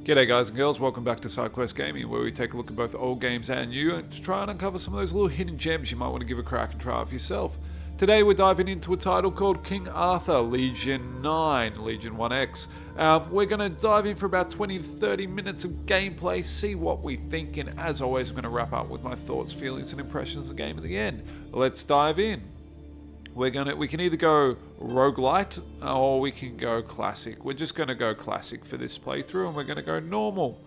G'day guys and girls, welcome back to Sidequest Gaming, where we take a look at both old games and new to try and uncover some of those little hidden gems you might want to give a crack and try out for yourself. Today we're diving into a title called King Arthur Legion 9, Legion 1X. We're going to dive in for about 20 to 30 minutes of gameplay, see what we think, and as always I'm going to wrap up with my thoughts, feelings and impressions of the game at the end. Let's dive in. We can either go roguelite or we can go classic. We're just going to go classic for this playthrough and we're going to go normal.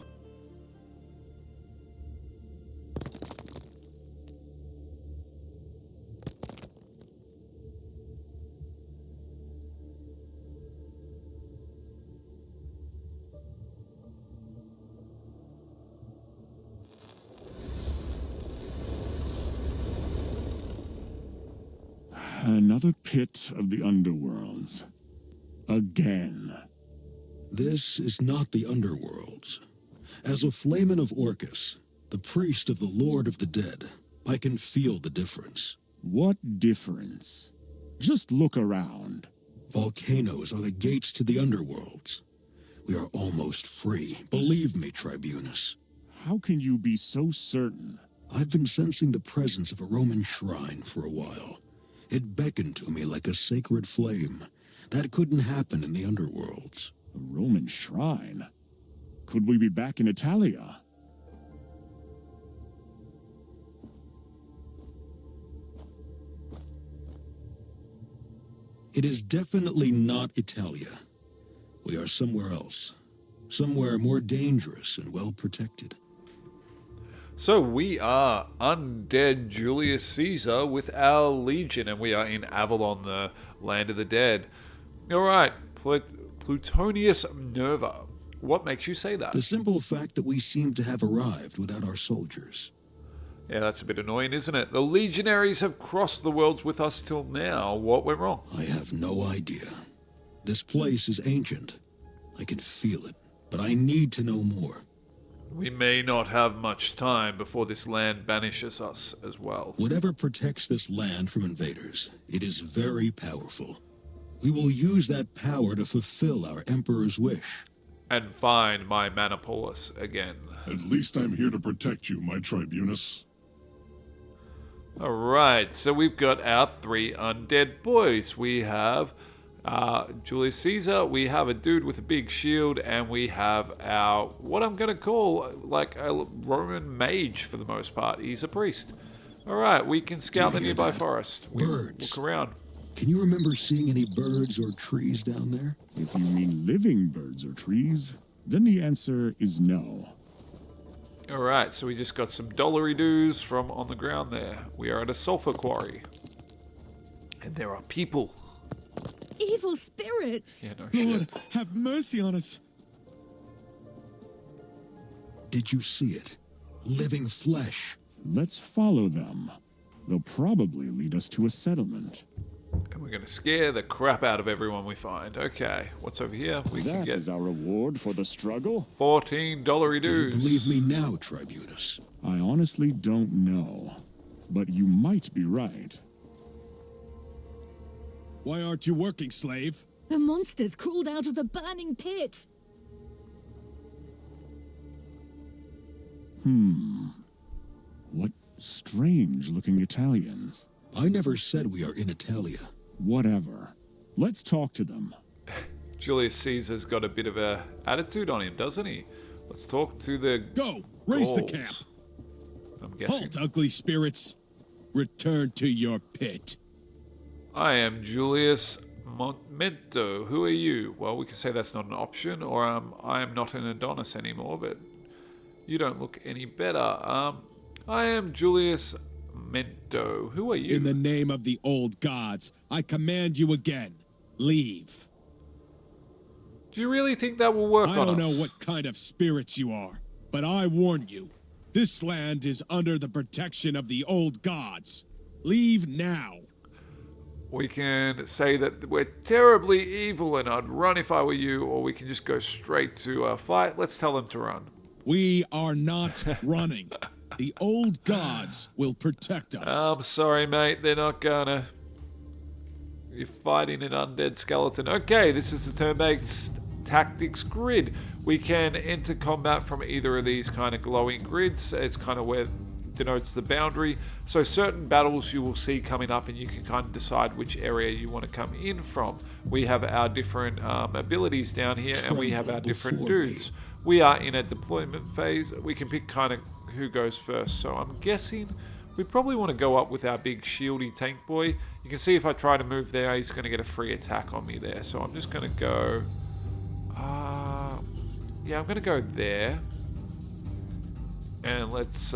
Another pit of the underworlds. Again. This is not the underworlds. As a flamen of Orcus, the priest of the Lord of the Dead, I can feel the difference. What difference? Just look around. Volcanoes are the gates to the underworlds. We are almost free. Believe me, Tribunus. How can you be so certain? I've been sensing the presence of a Roman shrine for a while. It beckoned to me like a sacred flame. That couldn't happen in the underworlds. A Roman shrine? Could we be back in Italia? It is definitely not Italia. We are somewhere else. Somewhere more dangerous and well protected. So we are undead Julius Caesar with our legion, and we are in Avalon, the land of the dead. Alright, Plutonius Nerva. What makes you say that? The simple fact that we seem to have arrived without our soldiers. Yeah, that's a bit annoying, isn't it? The legionaries have crossed the worlds with us till now. What went wrong? I have no idea. This place is ancient. I can feel it, but I need to know more. We may not have much time before this land banishes us as well. Whatever protects this land from invaders, it is very powerful. We will use that power to fulfill our Emperor's wish. And find my Manipolis again. At least I'm here to protect you, my Tribunus. Alright, so we've got our three undead boys. We have Julius Caesar, we have a dude with a big shield, and we have our, what I'm going to call, like a Roman mage for the most part. He's a priest. Alright, we can scout the nearby forest. We Birds. look around. Can you remember seeing any birds or trees down there? If you mean living birds or trees, then the answer is no. Alright, so we just got some dollary-doos from on the ground there. We are at a sulfur quarry. And there are people. Evil spirits! Yeah, no Lord, shit. have mercy on us. Did you see it? Living flesh. Let's follow them. They'll probably lead us to a settlement. And we're going to scare the crap out of everyone we find. Okay, what's over here? We can That get is our reward for the struggle? $14 Do you dues. believe me now, Tribunus? I honestly don't know. But you might be right. Why aren't you working, slave? The monsters crawled out of the burning pit! What strange-looking Italians. I never said we are in Italia. Whatever. Let's talk to them. Julius Caesar's got a bit of a attitude on him, doesn't he? Let's talk to the Go! Raise the Gauls, camp! I'm guessing. Halt, ugly spirits! Return to your pit. I am Julius Monumento. Who are you? Well, we can say that's not an option, or I am not an Adonis anymore, but you don't look any better. I am Julius Mento. Who are you? In the name of the old gods, I command you again. Leave. Do you really think that will work I on don't us? know what kind of spirits you are, but I warn you. This land is under the protection of the old gods. Leave now. We can say that we're terribly evil and I'd run if I were you, or we can just go straight to a fight. Let's tell them to run. We are not running. The old gods will protect us. I'm sorry, mate. They're not gonna. You're fighting an undead skeleton. Okay, this is the turn-based tactics grid. We can enter combat from either of these kind of glowing grids. It's kind of where denotes the boundary. So certain battles you will see coming up and you can kind of decide which area you want to come in from. We have our different abilities down here and we have our different dudes. We are in a deployment phase. We can pick kind of who goes first. So I'm guessing we probably want to go up with our big shieldy tank boy. You can see if I try to move there, he's going to get a free attack on me there. So I'm just going to go... yeah, I'm going to go there. And let's...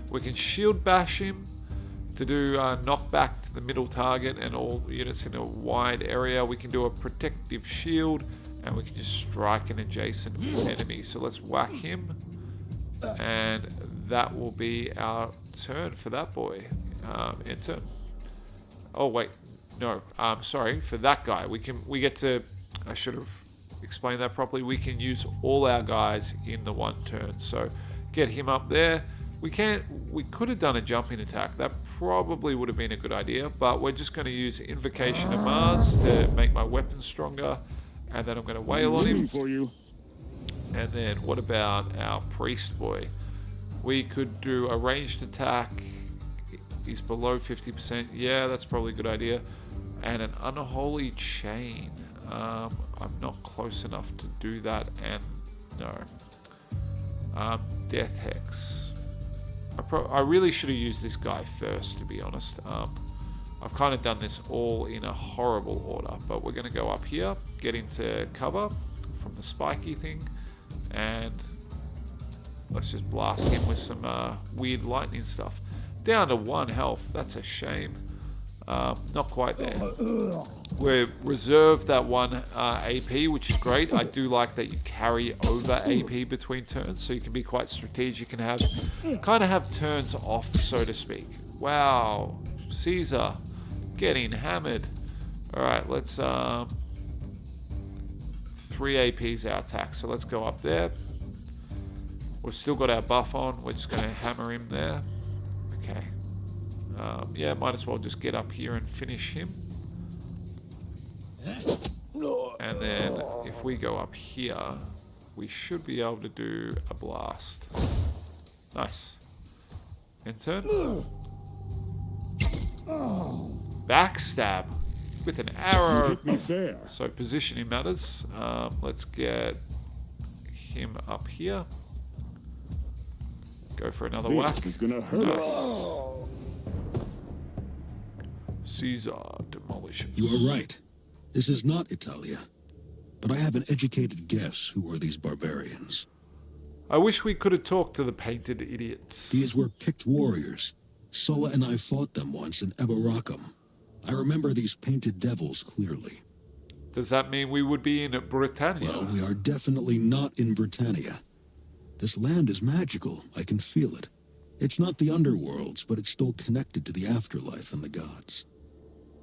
we can shield bash him to do knockback to the middle target and all units in a wide area. We can do a protective shield and we can just strike an adjacent enemy. So let's whack him. And that will be our turn for that boy. End turn. Oh wait, no. Sorry, for that guy. We get to... I should have explained that properly. We can use all our guys in the one turn. So get him up there. We could have done a jumping attack. That probably would have been a good idea, but we're just going to use Invocation of Mars to make my weapon stronger, and then I'm going to wail on him. For you. And then what about our priest boy? We could do a ranged attack. He's below 50%. Yeah, that's probably a good idea. And an unholy chain. I'm not close enough to do that, and no. Death Hex. I really should have used this guy first, to be honest. I've kind of done this all in a horrible order, but we're going to go up here, get into cover from the spiky thing, and let's just blast him with some weird lightning stuff. Down to 1 health. That's a shame. Not quite there. We've reserved that 1 AP, which is great. I do like that you carry over AP between turns, so you can be quite strategic and kind of have turns off, so to speak. Wow, Caesar getting hammered. All right, let's 3 APs our attack, so let's go up there. We've still got our buff on. We're just going to hammer him there. Okay. Yeah, might as well just get up here and finish him. And then if we go up here, we should be able to do a blast. Nice. End turn. Backstab with an arrow. Hit me fair. So positioning matters. Let's get him up here. Go for another whack. This is gonna hurt us. Caesar demolishes. You are right. This is not Italia. But I have an educated guess who are these barbarians. I wish we could have talked to the painted idiots. These were picked warriors. Sulla and I fought them once in Eboracum. I remember these painted devils clearly. Does that mean we would be in Britannia? Well, we are definitely not in Britannia. This land is magical. I can feel it. It's not the underworlds, but it's still connected to the afterlife and the gods.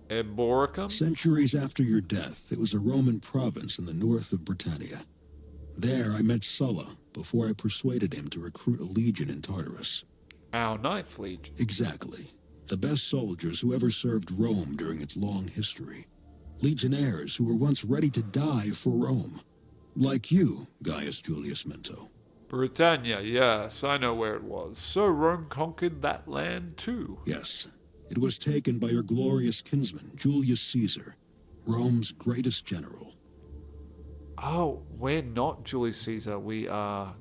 Eboracum? Centuries after your death, it was a Roman province in the north of Britannia. There I met Sulla before I persuaded him to recruit a legion in Tartarus. Our Ninth Legion. Exactly. The best soldiers who ever served Rome during its long history. Legionnaires who were once ready to die for Rome. Like you, Gaius Julius Mento. Britannia, yes, I know where it was. So Rome conquered that land too. Yes. It was taken by your glorious kinsman, Julius Caesar, Rome's greatest general. Oh, we're not Julius Caesar. We are...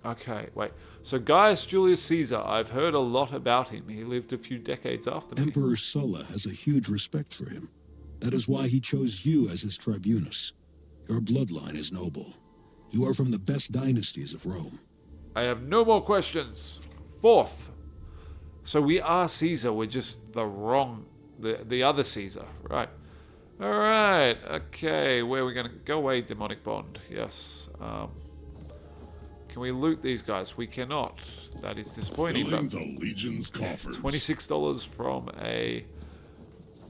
Okay, wait. So Gaius Julius Caesar, I've heard a lot about him. He lived a few decades after me. Emperor Sulla has a huge respect for him. That is why he chose you as his tribunus. Your bloodline is noble. You are from the best dynasties of Rome. I have no more questions. 4th. So we are Caesar. We're just the wrong... The other Caesar. Right. Alright. Okay. Where are we going to... Go away, demonic bond. Yes. Can we loot these guys? We cannot. That is disappointing. Filling the Legion's coffers. $26 from a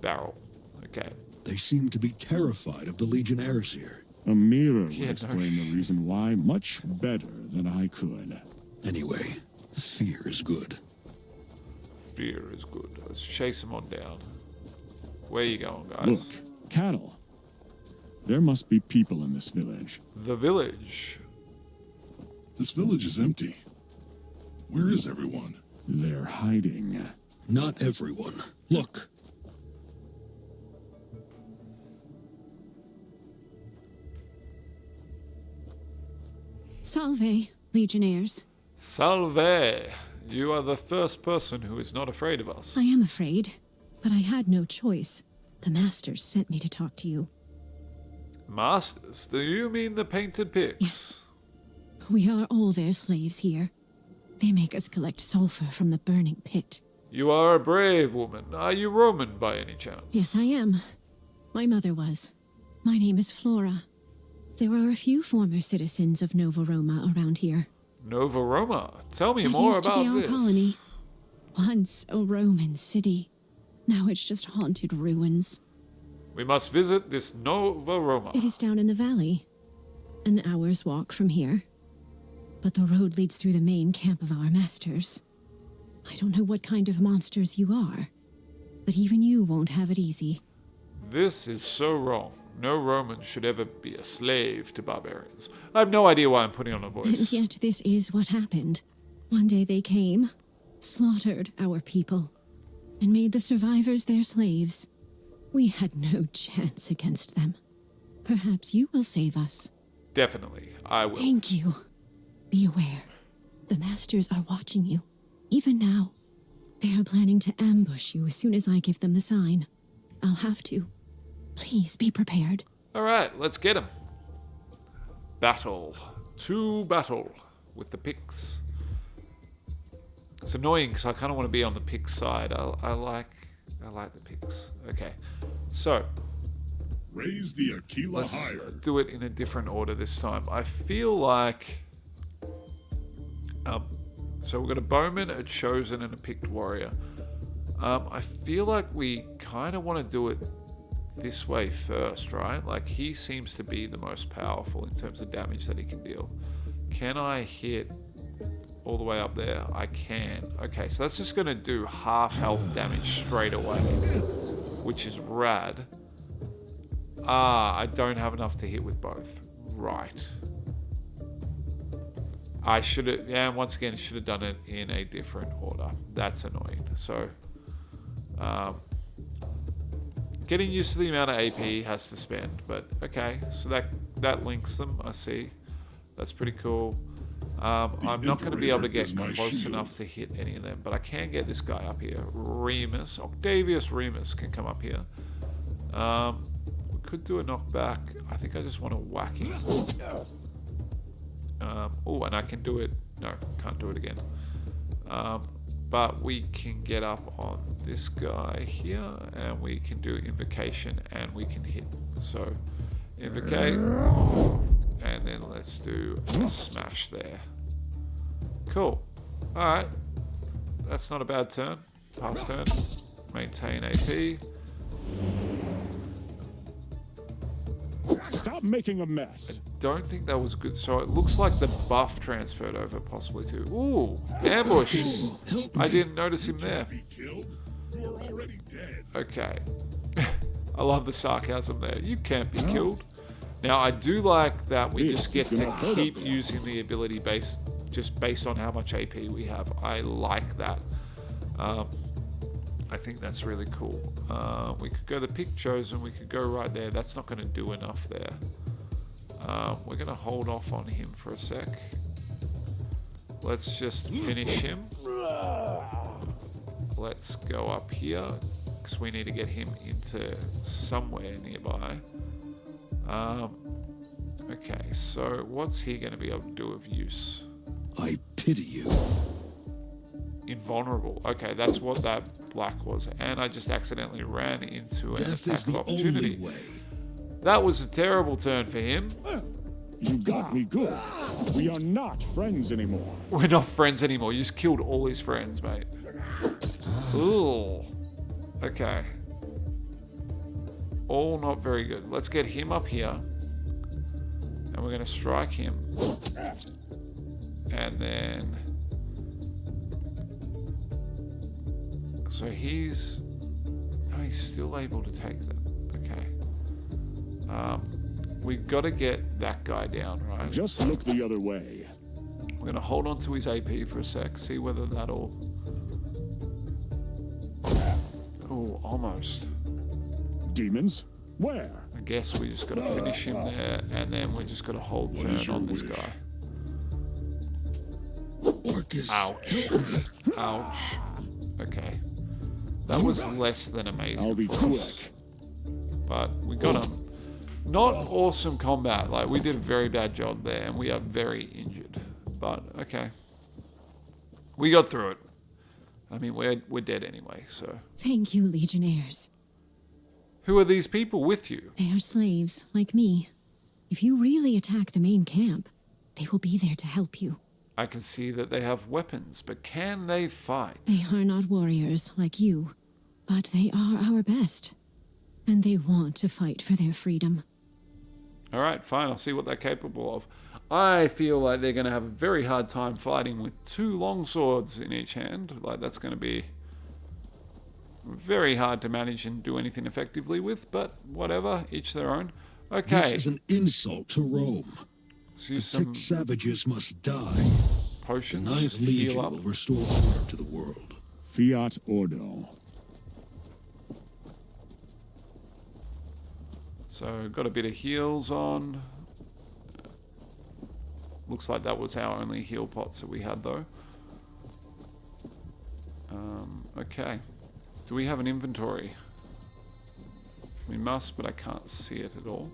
barrel. Okay. They seem to be terrified of the Legionnaires here. A mirror would explain the reason why much better than I could. Anyway, fear is good. Fear is good. Let's chase them on down. Where are you going, guys? Look, cattle. There must be people in this village. The village. This village is empty. Where is everyone? They're hiding. Not everyone. Look. Salve, legionnaires. Salve. You are the first person who is not afraid of us. I am afraid, but I had no choice. The masters sent me to talk to you. Masters? Do you mean the painted pigs? Yes. We are all their slaves here. They make us collect sulfur from the burning pit. You are a brave woman. Are you Roman by any chance? Yes, I am. My mother was. My name is Flora. There are a few former citizens of Nova Roma around here. Nova Roma? Tell me It more used about to be our this. colony. Once a Roman city. Now it's just haunted ruins. We must visit this Nova Roma. It is down in the valley. An hour's walk from here. But the road leads through the main camp of our masters. I don't know what kind of monsters you are, but even you won't have it easy. This is so wrong. No Roman should ever be a slave to barbarians. I have no idea why I'm putting on a And voice. yet this is what happened. One day they came, slaughtered our people, and made the survivors their slaves. We had no chance against them. Perhaps you will save us. Definitely, I will. Thank you. Be aware. The masters are watching you. Even now. They are planning to ambush you as soon as I give them the sign. I'll have to. Please be prepared. Alright, let's get him. Battle. To battle with the pigs. It's annoying because I kind of want to be on the pig side. I like the pigs. Okay, so Raise the Aquila let's higher. do it in a different order this time. I feel like so we've got a bowman, a chosen, and a picked warrior. I feel like we kind of want to do it this way first, right? Like, he seems to be the most powerful in terms of damage that he can deal. Can I hit all the way up there? I can. Okay, so that's just going to do half health damage straight away, which is rad. I don't have enough to hit with both. Right. I should have, yeah, once again, should have done it in a different order. That's annoying. So, getting used to the amount of AP he has to spend, but okay. So that links them, I see. That's pretty cool. I'm not going to be able to get is my close shield. enough to hit any of them, but I can get this guy up here. Remus, Octavius Remus can come up here. We could do a knockback. I think I just want to whack him. Oh, and I can do it. No, can't do it again. But we can get up on this guy here, and we can do invocation, and we can hit. So, invocate, and then let's do a smash there. Cool. Alright. That's not a bad turn. Pass turn. Maintain AP. Stop making a mess. Don't think that was good. So it looks like the buff transferred over possibly too. Ooh, ambush. I didn't notice him there. Be killed? You are already dead. Okay. I love the sarcasm there. You can't be killed. Now I do like that we just get to keep using the ability based on how much AP we have. I like that. I think that's really cool. We could go the pick chosen. We could go right there. That's not going to do enough there. We're going to hold off on him for a sec. Let's just finish him. Let's go up here because we need to get him into somewhere nearby. Okay, so what's he going to be able to do of use? I pity you. Invulnerable. Okay, that's what that black was. And I just accidentally ran into an Death is attack of the opportunity. only way. That was a terrible turn for him. You got me good. We are not friends anymore. We're not friends anymore. You just killed all his friends, mate. Ooh. Okay. All not very good. Let's get him up here. And we're going to strike him. And then... So he's... No, he's still able to take them. Okay. we've got to get that guy down, right? Just look the other way. We're going to hold on to his AP for a sec, see whether that'll... Oh, almost. Demons? Where? I guess we just got to finish him there, and then we just got to hold What is turn on your this wish? guy. Orcus, Ouch. help me. Ouch. Okay. That was less than amazing. I'll be for us. quick. But we got him. Not awesome combat. Like, we did a very bad job there, and we are very injured. But, okay. We got through it. I mean, we're dead anyway, so... Thank you, Legionnaires. Who are these people with you? They are slaves, like me. If you really attack the main camp, they will be there to help you. I can see that they have weapons, but can they fight? They are not warriors, like you, but they are our best. And they want to fight for their freedom. Alright, fine, I'll see what they're capable of. I feel like they're going to have a very hard time fighting with 2 long swords in each hand. Like, that's going to be very hard to manage and do anything effectively with, but whatever, each their own. Okay. This is an insult to Rome. Let's The use some picked savages must die. The potions Ninth to heal Legion up. will restore order to the world. Fiat Ordo. So, got a bit of heals on. Looks like that was our only heal pots that we had, though. Okay. Do we have an inventory? We must, but I can't see it at all.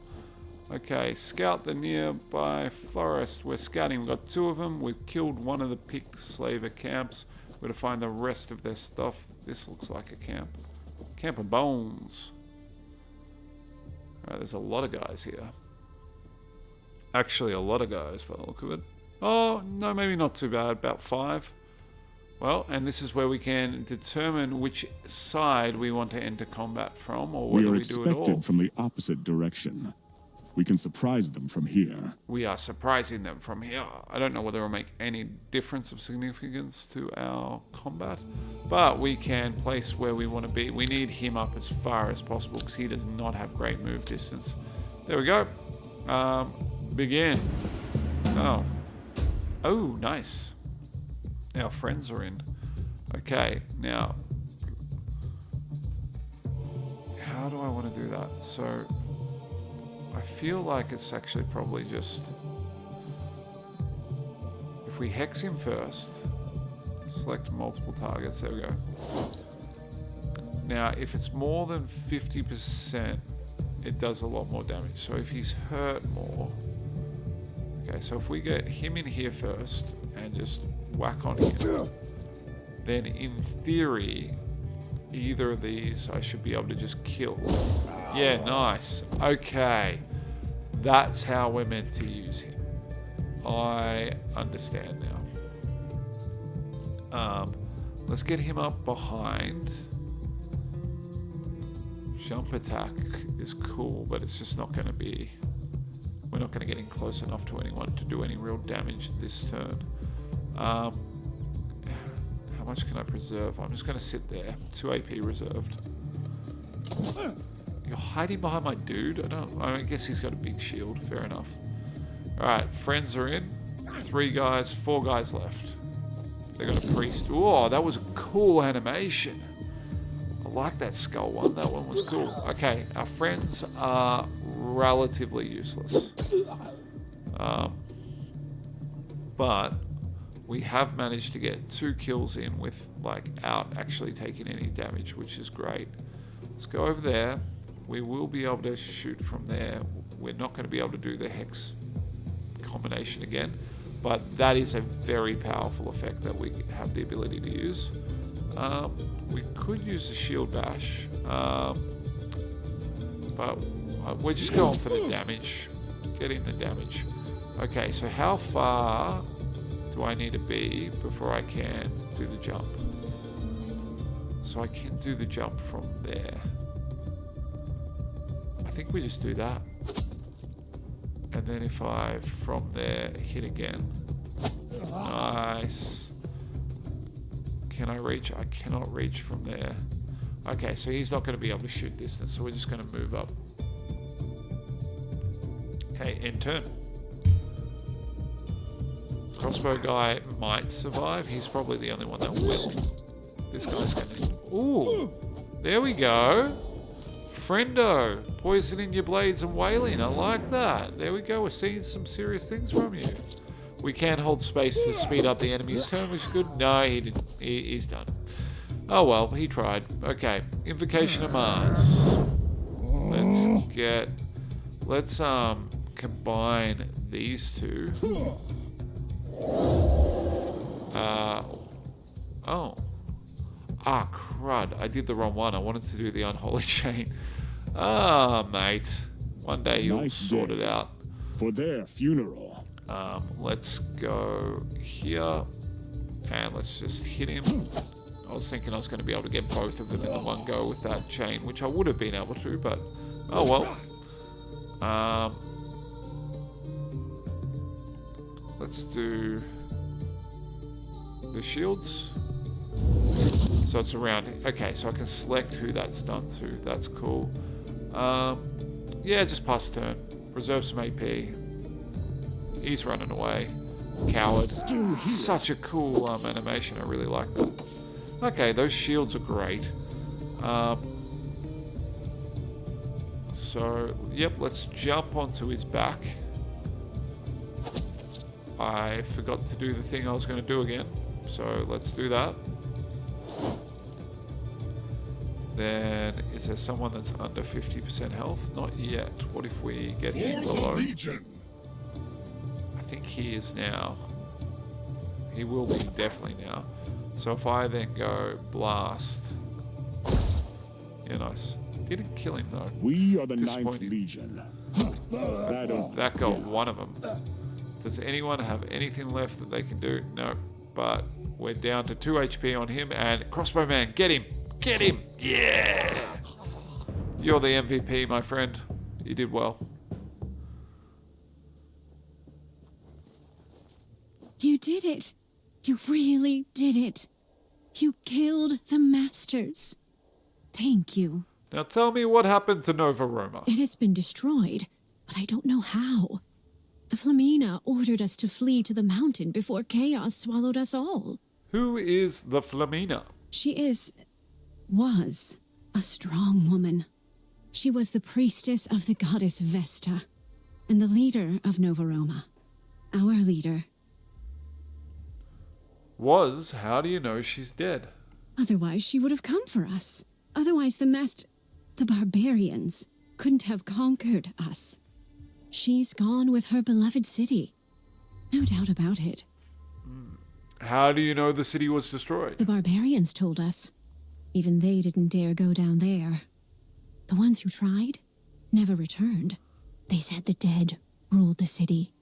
Okay, scout the nearby forest. We're scouting. We've got 2 of them. We've killed one of the picked slaver camps. We're to find the rest of their stuff. This looks like a camp. Camp of bones. Alright, there's a lot of guys here. Actually, a lot of guys by the look of it. Oh, no, maybe not too bad. About 5. Well, and this is where we can determine which side we want to enter combat from, or We whether are we do it all. expected from the opposite direction. We can surprise them from here. We are surprising them from here. I don't know whether it'll make any difference of significance to our combat, but we can place where we want to be. We need him up as far as possible because he does not have great move distance. There we go. Begin. Oh. Oh, nice. Our friends are in. Okay, now. How do I want to do that? So, I feel like it's actually probably just... If we hex him first, select multiple targets, there we go. Now, if it's more than 50%, it does a lot more damage. So if he's hurt more... Okay, so if we get him in here first and just whack on him, then in theory, either of these I should be able to just kill. Yeah, nice. Okay, that's how we're meant to use him. I understand now. Let's get him up behind. Jump attack is cool, but it's just not going to be... We're not going to get in close enough to anyone to do any real damage this turn. How much can I preserve? I'm just going to sit there. 2 AP reserved. You're hiding behind my dude? I guess he's got a big shield. Fair enough. Alright, friends are in. 3 guys, 4 guys left. They got a priest. Oh, that was a cool animation. I like that skull one. That one was cool. Okay, our friends are relatively useless. But we have managed to get 2 kills in without actually taking any damage, which is great. Let's go over there. We will be able to shoot from there. We're not going to be able to do the hex combination again, but that is a very powerful effect that we have the ability to use. We could use the shield bash, but we're just going for the damage. Getting the damage. Okay, so how far do I need to be before I can do the jump? So I can do the jump from there. I think we just do that. And then if I, from there, hit again. Nice. Can I reach? I cannot reach from there. Okay, so he's not going to be able to shoot distance, so we're just going to move up. Okay, end turn. Crossbow guy might survive. He's probably the only one that will. This guy's gonna... Ooh! There we go! Friendo! Poisoning your blades and wailing. I like that. There we go. We're seeing some serious things from you. We can hold space to speed up the enemy's turn, which is good. No, he didn't. He's done. Oh well, he tried. Okay. Invocation of Mars. Let's combine these two. Oh. Ah, crud. I did the wrong one. I wanted to do the unholy chain. Ah, mate. One day you'll sort it out. For their funeral. Let's go here. And let's just hit him. I was thinking I was going to be able to get both of them in the one go with that chain, which I would have been able to, but oh well. Let's do the shields. So it's around. Okay, so I can select who that's done to. That's cool. Yeah, just pass the turn. Reserve some AP. He's running away. Coward. Such a cool animation. I really like that. Okay, those shields are great. So, yep, let's jump onto his back. I forgot to do the thing I was going to do again. So, let's do that. Then, is there someone that's under 50% health? Not yet. What if we get him below? I think he is now. He will be definitely now. So if I then go blast. Yeah, nice. Didn't kill him though. We are the 9th Legion. That got one of them. Does anyone have anything left that they can do? No. But we're down to 2 HP on him, and Crossbowman, get him! Get him! Yeah! You're the MVP, my friend. You did well. You did it. You really did it. You killed the masters. Thank you. Now tell me what happened to Nova Roma. It has been destroyed, but I don't know how. The Flamina ordered us to flee to the mountain before chaos swallowed us all. Who is the Flamina? She was a strong woman. She was the priestess of the goddess Vesta and the leader of Nova Roma. Our leader. How do you know she's dead? Otherwise, she would have come for us. Otherwise, the barbarians couldn't have conquered us. She's gone with her beloved city. No doubt about it. How do you know the city was destroyed? The barbarians told us. Even they didn't dare go down there. The ones who tried never returned. They said the dead ruled the city.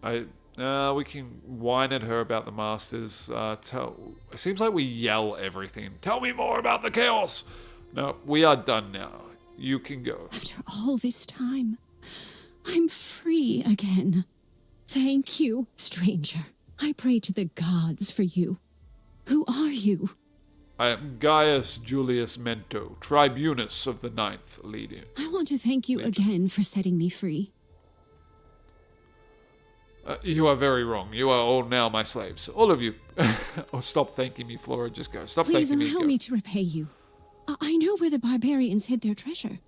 We can whine at her about the masters. It seems like we yell everything. Tell me more about the chaos. No, we are done now. You can go. After all this time, I'm free again. Thank you, stranger. I pray to the gods for you. Who are you? I am Gaius Julius Mento, Tribunus of the 9th Legion. I want to thank you again for setting me free. You are very wrong. You are all now my slaves. All of you. Oh, stop thanking me, Flora. Just go. Stop Please thanking me. Please allow me to repay you. I know where the barbarians hid their treasure.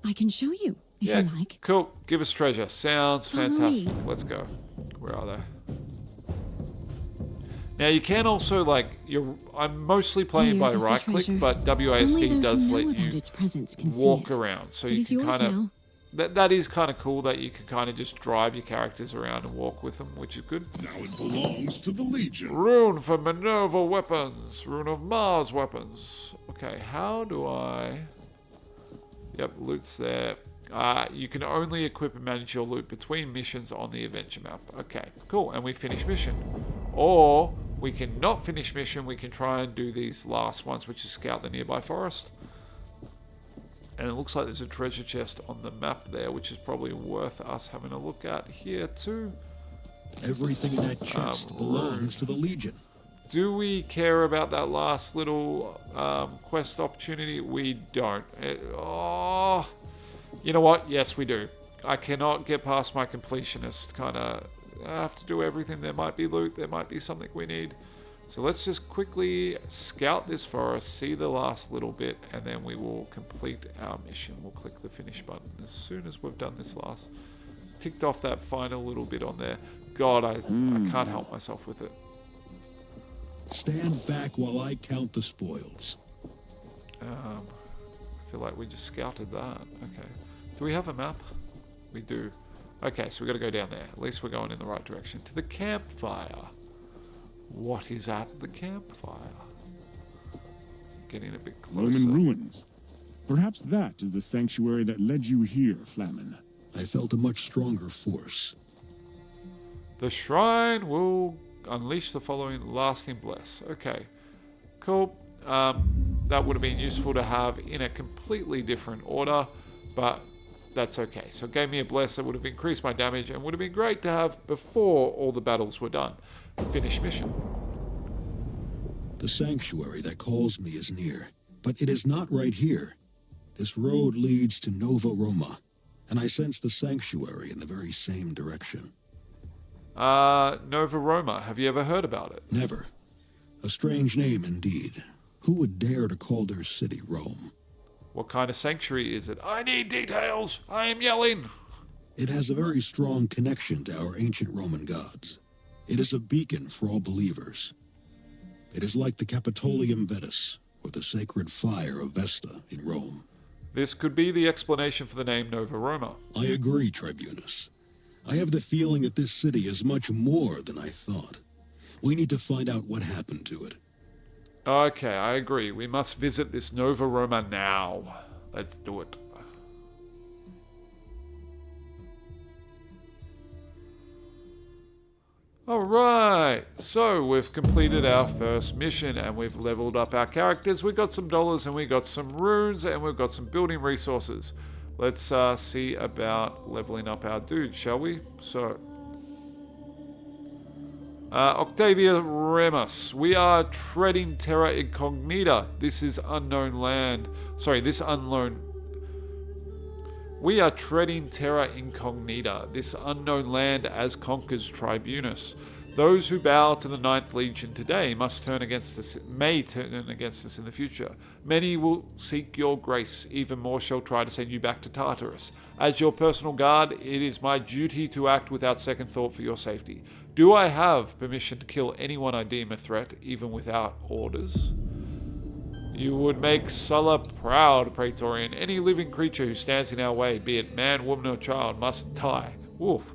I can show you, if you like. Cool. Give us treasure. Sounds fantastic. Me. Let's go. Where are they? Now, you can also, I'm mostly playing by right-click, but WASD does let you walk around. So you can kind of... That is kind of cool that you can kind of just drive your characters around and walk with them, which is good. Now it belongs to the Legion. Rune for Minerva weapons. Rune of Mars weapons. Okay, how do I... Yep, loot's there. You can only equip and manage your loot between missions on the adventure map. Okay, cool. And we finish mission. Or we can not finish mission. We can try and do these last ones, which is scout the nearby forest. And it looks like there's a treasure chest on the map there, which is probably worth us having a look at here too. Everything in that chest belongs to the Legion. Do we care about that last little quest opportunity? We don't. You know what? Yes, we do. I cannot get past my completionist kind of. I have to do everything. There might be loot. There might be something we need. So let's just quickly scout this forest, see the last little bit, and then we will complete our mission. We'll click the finish button as soon as we've done this last. Ticked off that final little bit on there. God, I can't help myself with it. Stand back while I count the spoils. I feel like we just scouted that. Okay. Do we have a map? We do. Okay, so we got to go down there. At least we're going in the right direction. To the campfire. What is at the campfire? Getting a bit closer. Roman ruins. Perhaps that is the sanctuary that led you here, Flamen. I felt a much stronger force. The shrine will unleash the following lasting bless. Okay, cool. That would have been useful to have in a completely different order, but that's okay. So it gave me a bless that would have increased my damage and would have been great to have before all the battles were done. Finish mission. The sanctuary that calls me is near, but it is not right here. This road leads to Nova Roma, and I sense the sanctuary in the very same direction. Nova Roma, have you ever heard about it? Never. A strange name indeed. Who would dare to call their city Rome? What kind of sanctuary is it? I need details! I am yelling! It has a very strong connection to our ancient Roman gods. It is a beacon for all believers. It is like the Capitolium Vetus, or the sacred fire of Vesta in Rome. This could be the explanation for the name Nova Roma. I agree, Tribunus. I have the feeling that this city is much more than I thought. We need to find out what happened to it. Okay, I agree. We must visit this Nova Roma now. Let's do it. Alright, so we've completed our first mission and we've leveled up our characters. We've got some dollars and we got some runes and we've got some building resources. Let's see about leveling up our dude, shall we? So, Octavia Remus. We are treading terra incognita. This is unknown land. Sorry, this unknown... We are treading terra incognita, this unknown land as conquers Tribunus. Those who bow to the Ninth Legion today must turn against us, may turn against us in the future. Many will seek your grace, even more shall try to send you back to Tartarus. As your personal guard, it is my duty to act without second thought for your safety. Do I have permission to kill anyone I deem a threat, even without orders? You would make Sulla proud, Praetorian. Any living creature who stands in our way, be it man, woman, or child, must die. Wolf.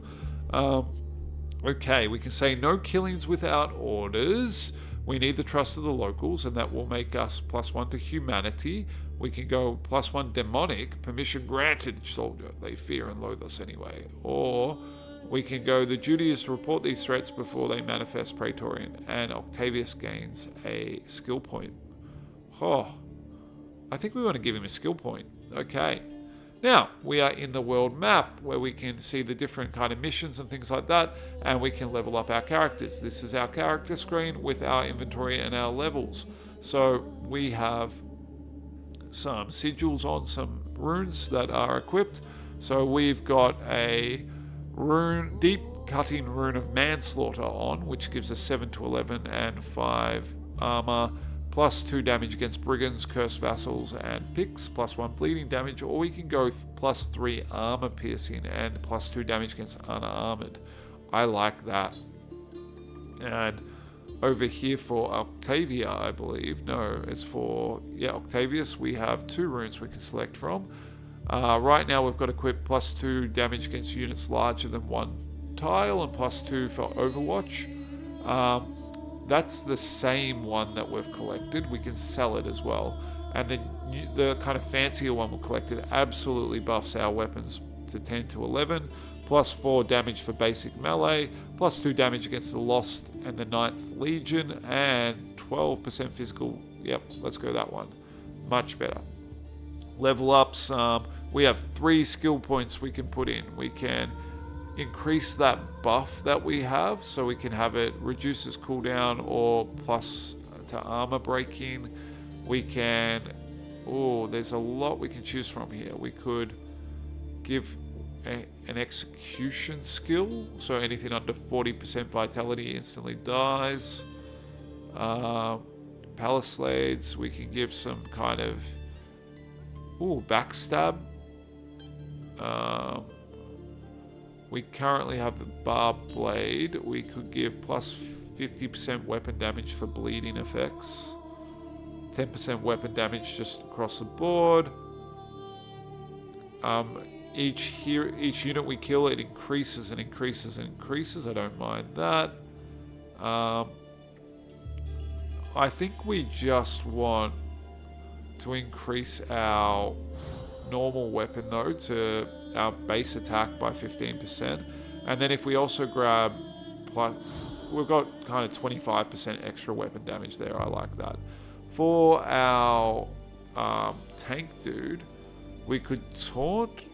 Okay, we can say no killings without orders. We need the trust of the locals, and that will make us +1 to humanity. We can go +1 demonic. Permission granted, soldier. They fear and loathe us anyway. Or we can go the duty is to report these threats before they manifest, Praetorian. And Octavius gains a skill point. Oh, I think we want to give him a skill point. Okay. Now, we are in the world map where we can see the different kind of missions and things like that, and we can level up our characters. This is our character screen with our inventory and our levels. So we have some sigils on some runes that are equipped. So we've got a rune, deep cutting rune of manslaughter on, which gives us 7 to 11 and 5 armor. +2 damage against brigands, cursed vassals, and picks, +1 bleeding damage, or we can go +3 armor piercing and +2 damage against unarmored. I like that. And over here for Octavia, I believe, no, it's for, Octavius, we have 2 runes we can select from. Right now we've got equipped +2 damage against units larger than 1 tile and +2 for Overwatch. That's the same one that we've collected. We can sell it as well. And then the kind of fancier one we collected absolutely buffs our weapons to 10 to 11, +4 damage for basic melee, +2 damage against the Lost and the Ninth Legion, and 12% physical. Yep, let's go that one. Much better. Level ups, we have 3 skill points we can put in. We can increase that buff that we have, so we can have it reduces cooldown or plus to armor breaking. We can, there's a lot we can choose from here. We could give an execution skill, so anything under 40% vitality instantly dies. Palislades, we can give some kind of backstab. We currently have the barbed blade. We could give plus 50% weapon damage for bleeding effects, 10% weapon damage just across the board. Each unit we kill, it increases and increases and increases. I don't mind that. I think we just want to increase our normal weapon though to our base attack by 15%, and then if we also grab plus, we've got kind of 25% extra weapon damage there. I like that. For our tank dude, we could taunt.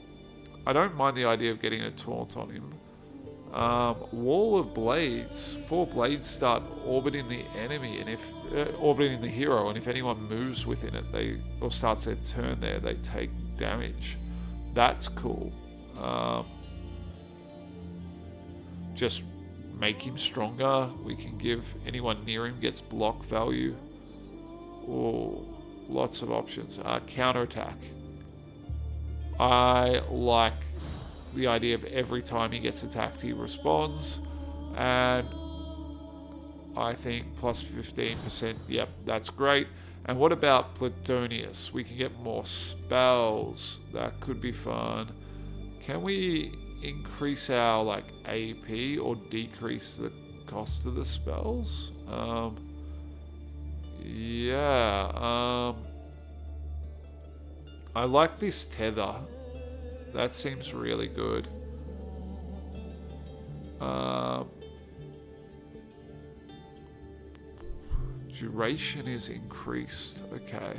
I don't mind the idea of getting a taunt on him. Wall of blades. 4 blades start orbiting the enemy, and if orbiting the hero, and if anyone moves within it, or starts their turn there, they take damage. That's cool. Just make him stronger. We can give anyone near him gets block value. Oh, lots of options. Counterattack. I like the idea of every time he gets attacked, he responds. And I think plus 15%. Yep, that's great. And what about Platonius? We can get more spells. That could be fun. Can we increase our AP or decrease the cost of the spells? I like this tether. That seems really good. Duration is increased. Okay.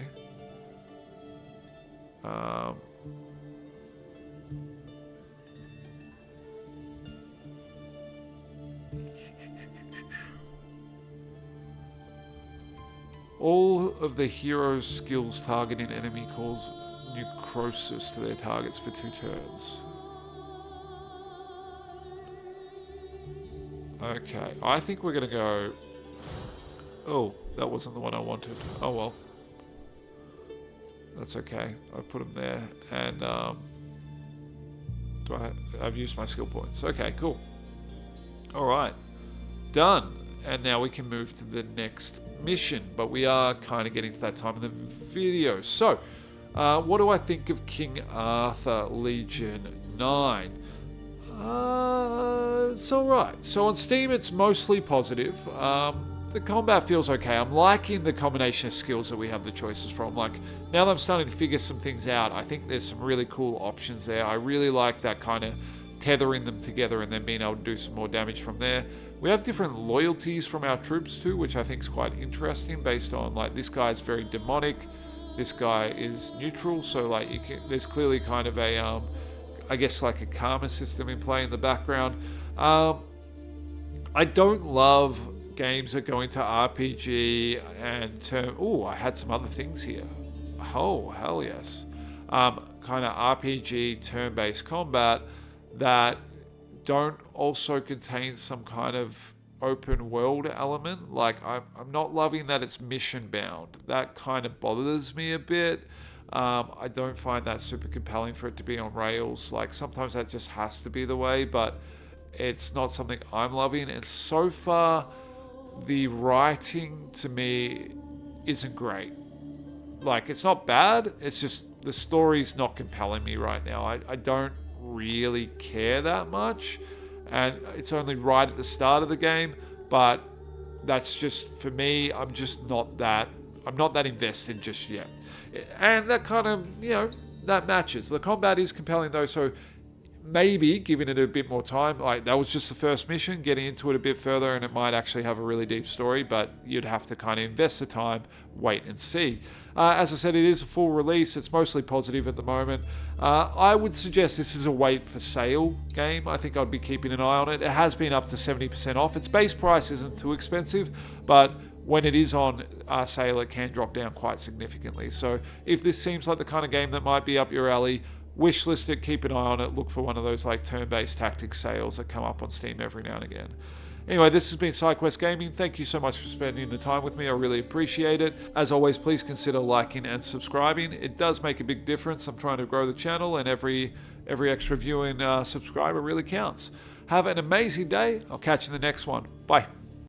All of the hero's skills targeting enemy cause necrosis to their targets for 2 turns. Okay, I think we're gonna go... Oh, that wasn't the one I wanted. Oh well. That's okay. I put them there, and I've used my skill points. Okay, cool. Alright. Done. And now we can move to the next mission, but we are kind of getting to that time in the video. So, what do I think of King Arthur Legion 9? It's alright. So on Steam, it's mostly positive. The combat feels okay. I'm liking the combination of skills that we have the choices from. Like, now that I'm starting to figure some things out, I think there's some really cool options there. I really like that kind of tethering them together and then being able to do some more damage from there. We have different loyalties from our troops too, which I think is quite interesting based on, like, this guy is very demonic, this guy is neutral, so like there's clearly kind of a, I guess like a karma system in play in the background. I don't love games that go into RPG and turn... Oh, I had some other things here. Oh, hell yes. Kind of RPG turn-based combat that don't also contain some kind of open world element. Like, I'm not loving that it's mission bound. That kind of bothers me a bit. I don't find that super compelling for it to be on rails. Like, sometimes that just has to be the way, but it's not something I'm loving. And so far, the writing to me isn't great. Like, it's not bad, it's just the story's not compelling me right now. I don't really care that much, and it's only right at the start of the game, but that's just, for me, I'm not that invested just yet. And that kind of, that matches. The combat is compelling though, so maybe giving it a bit more time, like that was just the first mission, getting into it a bit further and it might actually have a really deep story, but you'd have to kind of invest the time, wait and see. As I said, it is a full release. It's mostly positive at the moment. I would suggest this is a wait for sale game. I think I'd be keeping an eye on it. It has been up to 70% off. Its base price isn't too expensive, but when it is on sale, it can drop down quite significantly. So if this seems like the kind of game that might be up your alley, wish list it, keep an eye on it, look for one of those like turn-based tactics sales that come up on Steam every now and again. Anyway, this has been Sidequest Gaming. Thank you so much for spending the time with me. I really appreciate it. As always, please consider liking and subscribing. It does make a big difference. I'm trying to grow the channel, and every extra view and subscriber really counts. Have an amazing day. I'll catch you in the next one. Bye.